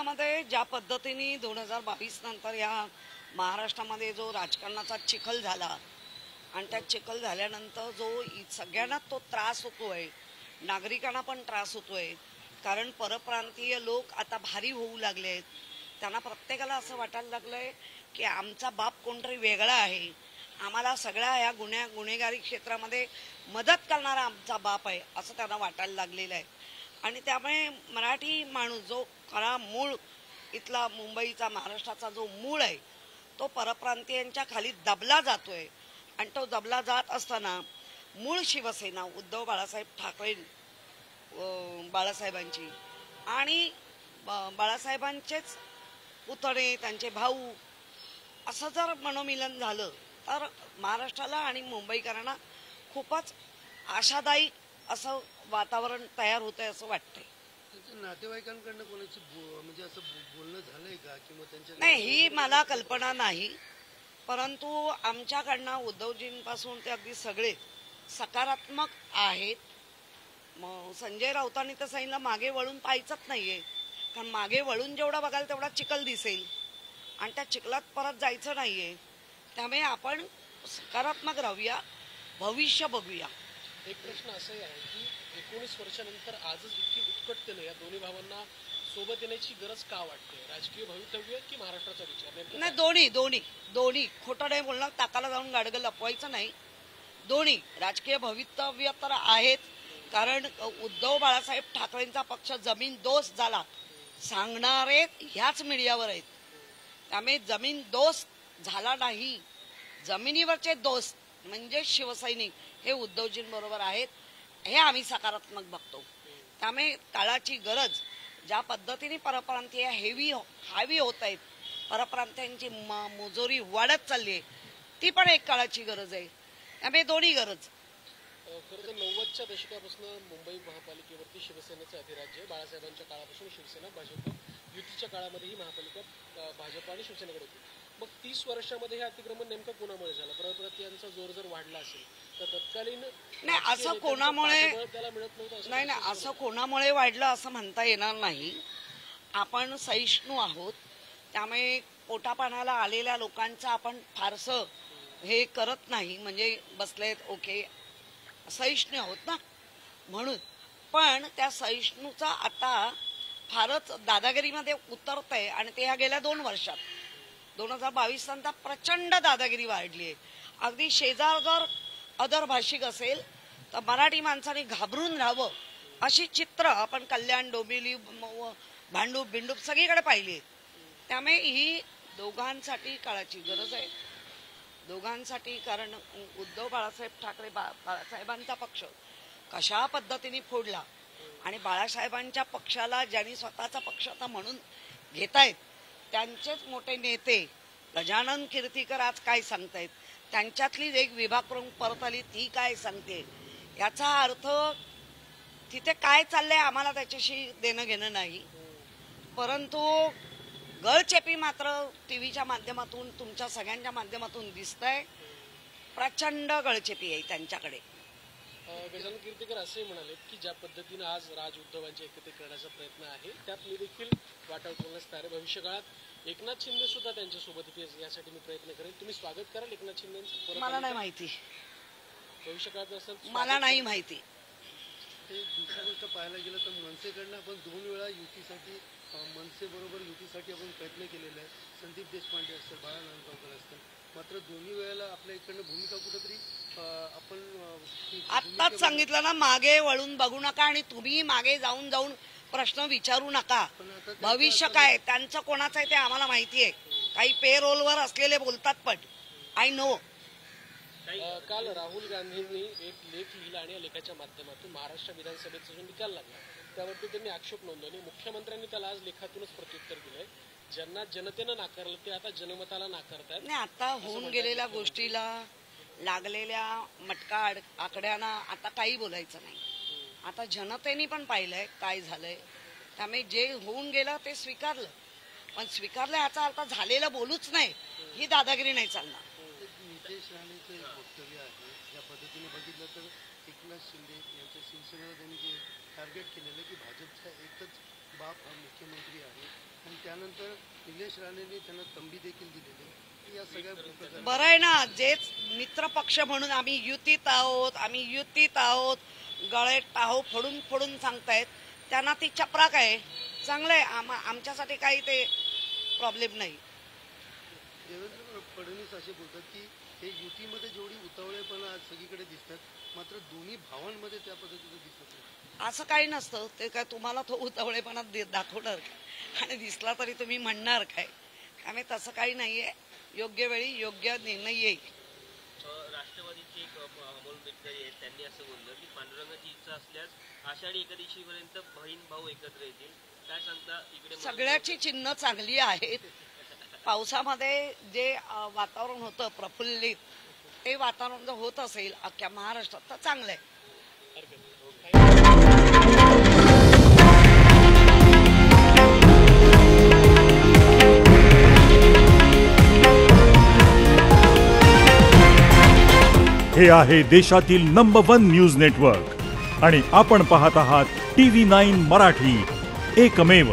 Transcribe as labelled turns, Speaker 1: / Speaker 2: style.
Speaker 1: मुळामध्ये ज्या पद्धतीने 2022 नंतर या महाराष्ट्रामध्ये जो राजकारणाचा चिखल झाला आणि त्या चिखल झाल्यानंतर जो सगळ्यांना तो त्रास होतोय, नागरिकांना पण त्रास होतोय, कारण परप्रांतीय लोक आता भारी होऊ लागले आहेत. त्यांना प्रत्येकाला असं वाटायला लागलंय की आमचा बाप कोणतरी वेगळा आहे, आम्हाला सगळ्या या गुन्हेगारी क्षेत्रामध्ये मदत करणारा आमचा बाप आहे असं त्यांना वाटायला लागलेलं आहे. आणि त्यामुळे मराठी माणूस जो खरा मूळ इथला मुंबईचा महाराष्ट्राचा जो मूळ आहे तो परप्रांतीयांच्या खाली दबला जातोय. आणि तो दबला जात असताना मूळ शिवसेना उद्धव बाळासाहेब ठाकरे बाळासाहेबांची आणि बाळासाहेबांचेच पुतणे त्यांचे भाऊ असं जर मनोमिलन झालं तर महाराष्ट्राला आणि मुंबईकरांना खूपच आशादायी असं वातावरण तयार होतंय असं वाटतंय.
Speaker 2: नातेवाईकांकडनं कोणाची म्हणजे असं बोलणं झालंय का किंवा त्यांच्या?
Speaker 1: नाही, ही मला कल्पना नाही, परंतु आमच्याकडनं उद्धवजींपासून ते अगदी सगळे सकारात्मक आहेत. संजय राऊतांनी तर सांगितलं मागे वळून पाहायचंच नाहीये, कारण मागे वळून जेवढा बघाल तेवढा चिखल दिसेल आणि त्या चिखलात परत जायचं नाहीये. त्यामुळे आपण सकारात्मक राहूया, भविष्य बघूया.
Speaker 3: एक प्रश्न असाही आहे की 19 वर्षानंतर आजच इतकी उत्कटतेने या दोन्ही भावांना सोबत येण्याची गरज का वाटते? राजकीय भवितव्य की महाराष्ट्राचा विचार?
Speaker 1: नाही, दोन्ही. खोटं नाही बोलणार, ताकाला जाऊन गाडगं लपवायचं नाही. दोन्ही राजकीय भवितव्य तर आहेत, कारण उद्धव बाळासाहेब ठाकरेंचा पक्ष जमीन दोस्त झाला सांगणारे ह्याच मीडियावर आहेत. त्यामुळे जमीन दोस्त झाला नाही, जमिनीवरचे दोस्त म्हणजे शिवसैनिक हे उद्धवजींबरोबर आहेत, हे आम्ही सकारात्मक बघतो. त्यामुळे काळाची गरज ज्या पद्धतीने परप्रांतीय हावी होत आहेत, परप्रांतीयांची मुजोरी वाढत चालली आहे, ती पण एक काळाची गरज आहे. त्यामुळे दोन्ही गरज.
Speaker 3: खरं तर 90च्या दशकापासून मुंबई महापालिकेवरती शिवसेनेचं अधिराज्य आहे. बाळासाहेबांच्या काळापासून शिवसेना भाजप युतीच्या काळामध्ये ही महापालिका भाजप आणि शिवसेनेकडे होती. मग 30 वर्षामध्ये हे अतिक्रमण नेमकं कोणामुळे झालं? परप्रांतीयांचा जोर जर वाढला असेल तर तत्कालीन
Speaker 1: नाही, असं कोणामुळे
Speaker 3: त्याला मिळत नव्हतं?
Speaker 1: नाही, असं कोणामुळे वाढलं असं म्हणता येणार नाही. आपण सहिष्णू आहोत, त्यामुळे पोटापाण्याला आलेल्या लोकांचं आपण फारसं हे करत नाही. म्हणजे बसलेत ओके, सहिष्णू आहोत ना म्हणून. पण त्या सहिष्णूचा आता फारच दादागिरीमध्ये उतरत आहे आणि ते ह्या गेल्या 2 वर्षात 2022 नंतर प्रचंड दादागिरी वाढली आहे. अगदी शेजार जर अदर भाषिक असेल तर मराठी माणसाने घाबरून राहावं अशी चित्र आपण कल्याण, डोंबिवली, भांडूप बिंडूप सगळीकडे पाहिली. त्यामुळे ही दोघांसाठी काळाची गरज आहे, दोघांसाठी. कारण उद्धव बाळासाहेब ठाकरे बाळासाहेबांचा पक्ष कशा पद्धतीने फोडला आणि बाळासाहेबांच्या पक्षाला ज्यांनी स्वतःचा पक्ष आता म्हणून घेतायत त्यांचेच मोठे नेते गजानन कीर्तीकर आज काय सांगतायत, त्यांच्यातली एक विभाग प्रमुख परत आली ती काय सांगते, याचा अर्थ तिथे काय चाललंय आम्हाला त्याच्याशी देणं घेणं नाही. परंतु गळचेपी मात्र टीव्हीच्या माध्यमातून तुमच्या सगळ्यांच्या माध्यमातून दिसतंय. प्रचंड गळचेपी आहे त्यांच्याकडे.
Speaker 3: गजानन कीर्तीकर असे म्हणाले की ज्या पद्धतीने आज राज उद्धवांचे एकत्रित करण्याचा प्रयत्न आहे त्यात मी देखील वाटा उचलण्यास तयार आहे. भविष्यकाळात एकनाथ शिंदे सुद्धा त्यांच्यासोबत येतील यासाठी मी प्रयत्न करेन. तुम्ही स्वागत कराल एकनाथ शिंदेंचं?
Speaker 1: मला नाही माहिती,
Speaker 3: भविष्यकाळात असेल
Speaker 1: मला नाही माहिती.
Speaker 2: दुसरी गोष्ट पाहायला गेलं तर मनसेकडनं आपण 2 वेळा युतीसाठी मनसे बरोबर युतीसाठी आपण प्रयत्न केलेला आहे. संदीप देशपांडे असतील, बाळा नांदगावकर असतील, मात्र दोन्ही वेळेला आपल्या इकडनं भूमिका कुठेतरी आपण
Speaker 1: आत्ताच सांगितलं ना, मागे वळून बघू नका आणि तुम्ही मागे जाऊन जाऊन प्रश्न विचारू नका. भविष्य काय त्यांचं कोणाचं आहे ते आम्हाला माहिती आहे. काही पे रोलवर असलेले बोलतात, पण आय नो.
Speaker 3: काल राहुल गांधींनी एक लेख लिहिला आणि या लेखाच्या माध्यमातून महाराष्ट्र विधानसभेचा जो निकाल लागला त्यावरती त्यांनी आक्षेप नोंदवले. मुख्यमंत्र्यांनी त्याला आज लेखातूनच प्रत्युत्तर दिलंय. ज्यांना जनतेनं नाकारलं ते आता जनमताला नाकारतात.
Speaker 1: नाही, आता होऊन गेलेल्या गोष्टीला लागलेल्या मटका आकड्यांना आता काही बोलायचं नाही. आता जनतेने पण पाहिलंय काय झालंय, त्यामुळे जे होऊन गेलं ते स्वीकारलं. पण स्वीकारलं याचा अर्थ झालेलं बोलूच नाही, ही दादागिरी नाही चालणार.
Speaker 2: नितेश राणेचं एक वक्तव्य आहे, या पद्धतीने बघितलं तर एकनाथ शिंदे यांच्या शिवसेनेला त्यांनी जे टार्गेट केलेलं की भाजपचा एकच बाप हा मुख्यमंत्री आहे आणि त्यानंतर निलेश राणेंनी त्यांना तंबी देखील दिलेली आहे. या सगळ्या प्रकारे
Speaker 1: बरं आहे ना, जेच मित्र पक्ष म्हणून आम्ही युतीत आहोत गळे टाहो फोडून फोडून सांगतायत, त्यांना ती चपराक आहे. चांगलं आहे, आमच्यासाठी काही ते प्रॉब्लेम नाही.
Speaker 2: देवेंद्र फडणवीस असे बोलतात की हे युतीमध्ये जेवढी उतावळेपणा आज सगळीकडे दिसतात, मात्र दोन्ही भावांमध्ये त्या पद्धतीचं दिसत नाही.
Speaker 1: असं काही नसतं. ते काय तुम्हाला तो उतावळेपणा दाखवणार काय आणि दिसला तरी तुम्ही म्हणणार काय? त्यामुळे तसं काही नाहीये. योग्य वेळी योग्य निर्णय येईल.
Speaker 4: राष्ट्रवादीचे एक अमोल मिटकरी आहेत, त्यांनी असं बोललं की पांडुरंगाची इच्छा असल्यास आषाढी एकादशीपर्यंत बहीण भाऊ एकत्र येतील. काय सांगता? इकडे
Speaker 1: सगळ्याची चिन्ह चांगली आहेत. पावसामध्ये जे वातावरण होतं प्रफुल्लित, ते वातावरण जर होत असेल अख्ख्या महाराष्ट्रात तर चांगलं आहे.
Speaker 5: हे आहे देशातील नंबर 1 न्यूज नेटवर्क आणि आपण पाहत आहात TV9 मराठी, एकमेव.